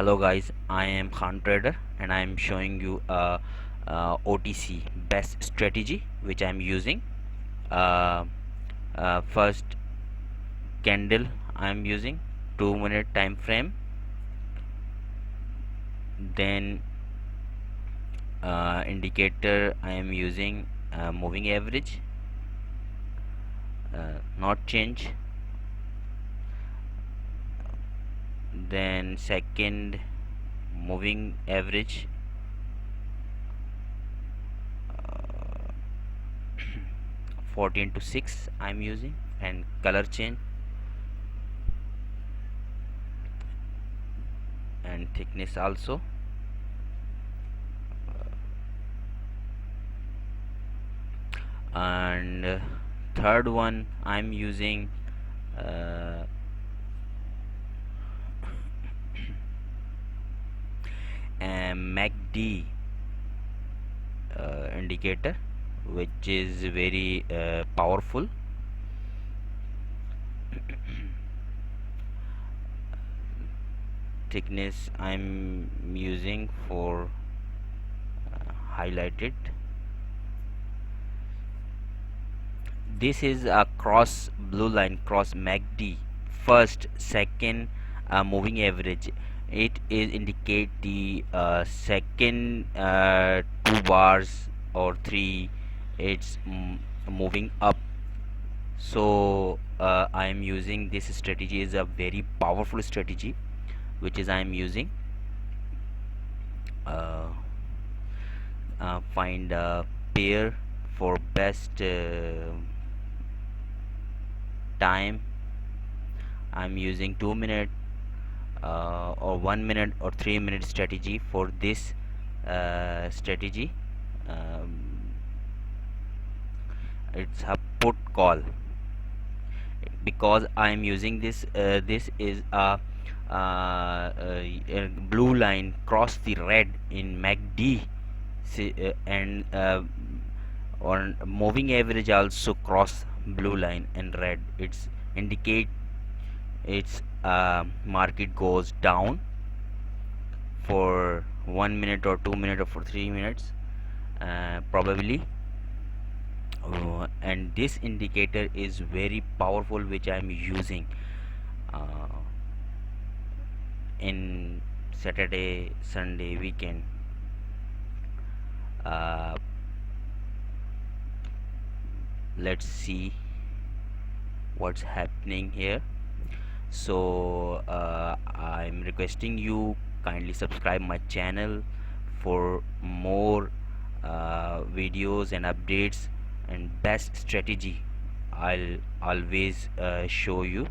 Hello guys, I am Khan Trader and I am showing you a, OTC best strategy which I am using. uh, First candle I am using 2-minute time frame, then indicator I am using moving average, not change, then second moving average, 14 to 6 I am using, and color change and thickness also. And third one I'm using uh, a MACD indicator, which is very powerful. Thickness I'm using for highlighted. This is a cross blue line, cross MACD, first second moving average. It is indicate the second two bars or three, it's moving up. So I am using this strategy, is a very powerful strategy which is I am using. uh, Find a pair for best time. I'm using 2-minute or 1-minute or 3-minute strategy for this strategy. um, it's a put call. Because I'm using this, this is a blue line cross the red in MACD. And on moving average also cross blue line and red. It's indicate its market goes down for 1 minute or 2 minutes or for 3 minutes, probably. And this indicator is very powerful, which I'm using uh, in Saturday, Sunday, weekend. uh, let's see what's happening here. So I'm requesting you kindly subscribe my channel for more videos and updates and best strategy. I'll always show you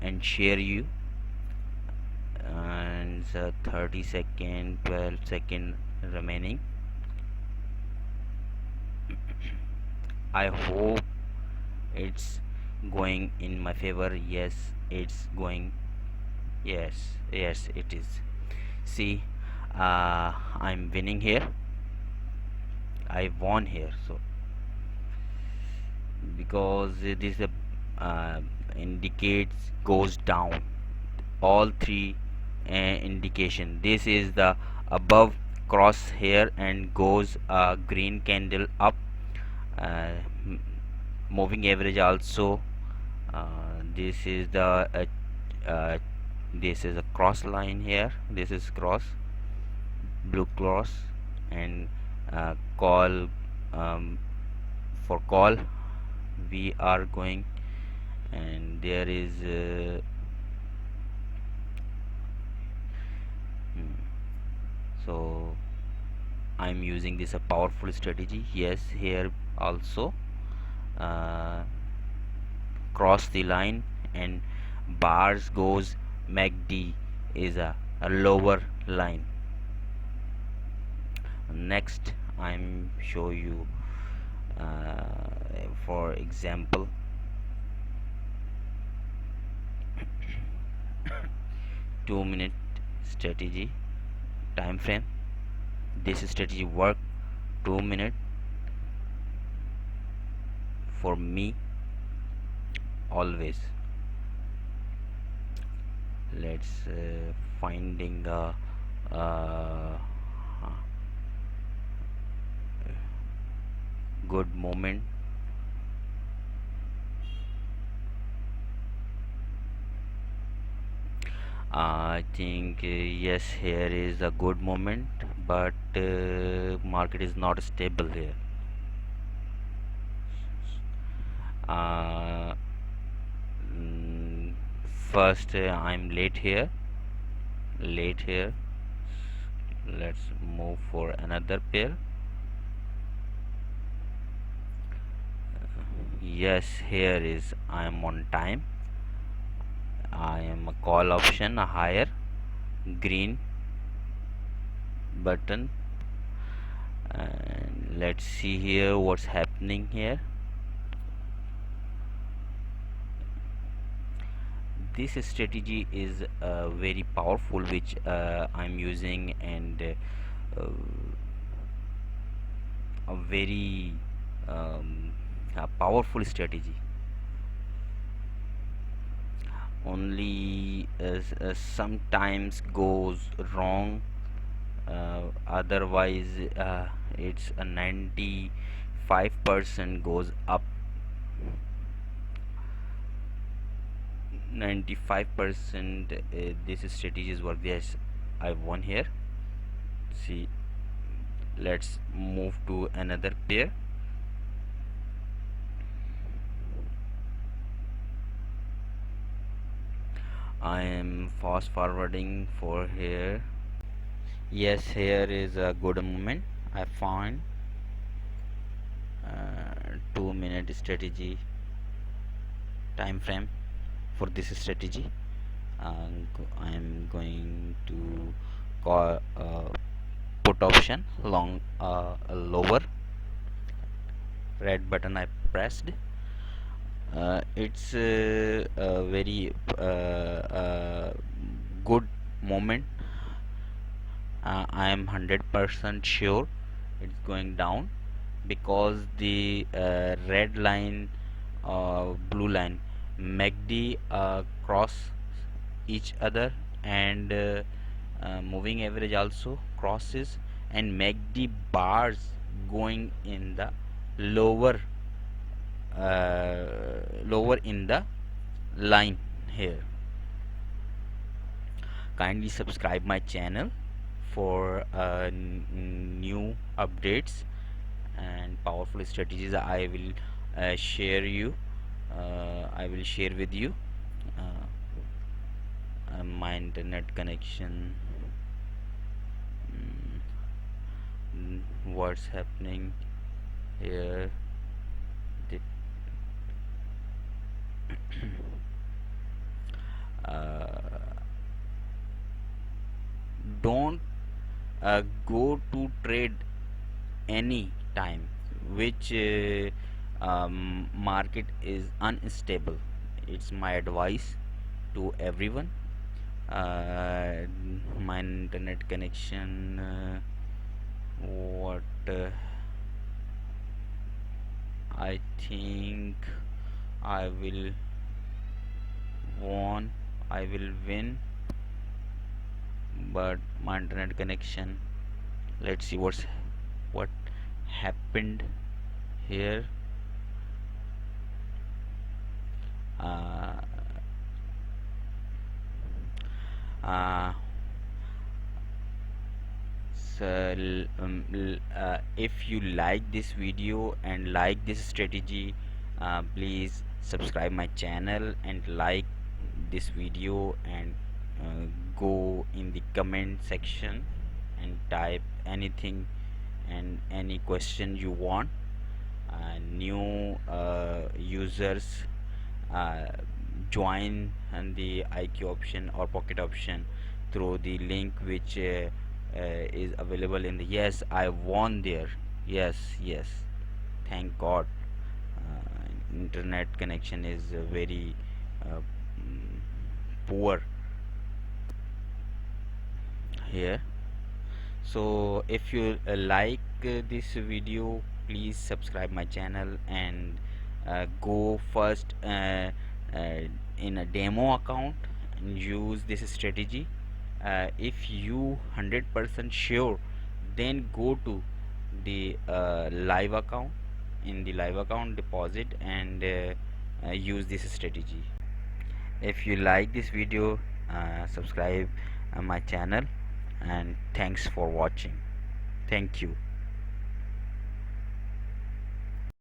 and share you. And 30 second, 12 second remaining. I hope it's going in my favor. Yes, it's going. Yes, yes, it is. See, I'm winning here. I won here. So because it is a indicates goes down, all three indication. This is the above cross here and goes green candle up. uh, Moving average also. This is the uh, this is a cross line here. This is cross, blue cross, and call. For call we are going, and there is hmm, so I'm using this a powerful strategy. Yes, here also uh, cross the line and bars goes MACD is a lower line. Next I'm show you for example 2-minute strategy time frame. This strategy work 2 minute for me always. Let's finding a uh, good moment. I think yes, here is a good moment, but market is not stable here. Uh, mm, First, I'm late here. Let's move for another pair. Yes, here is I'm on time. I am a call option, a higher green button, and let's see here what's happening here. This strategy is very powerful, which I'm using, and a very a powerful strategy. Only sometimes goes wrong, otherwise it's a 95% goes up. 95% this strategies work. Yes, I won here. See, let's move to another pair. I am fast forwarding for here. Yes, here is a good moment. I found 2 minute strategy time frame for this strategy. I am going to call put option long lower red button I pressed. It's a very good moment. I am 100% sure it's going down, because the red line, blue line, MACD cross each other, and moving average also crosses, and MACD bars going in the lower lower in the line here. Kindly subscribe my channel for new updates and powerful strategies. I will share with you. My internet connection, what's happening here. The, uh, don't go to trade any time which market is unstable. It's my advice to everyone. uh, my internet connection, what I think I will won I will win, but my internet connection, let's see what happened here. uh, uh, so if you like this video and like this strategy, please subscribe my channel and like this video, and uh, go in the comment section and type anything and any question you want. New users uh, join and the IQ option or pocket option through the link which is available in the. Yes, I won there. Yes, yes, thank God. Internet connection is very uh, mm, poor here. So if you like this video, please subscribe my channel, and go first in a demo account, use this strategy. If you 100% sure, then go to the live account. In the live account, deposit and use this strategy. If you like this video, subscribe my channel, and thanks for watching. Thank you.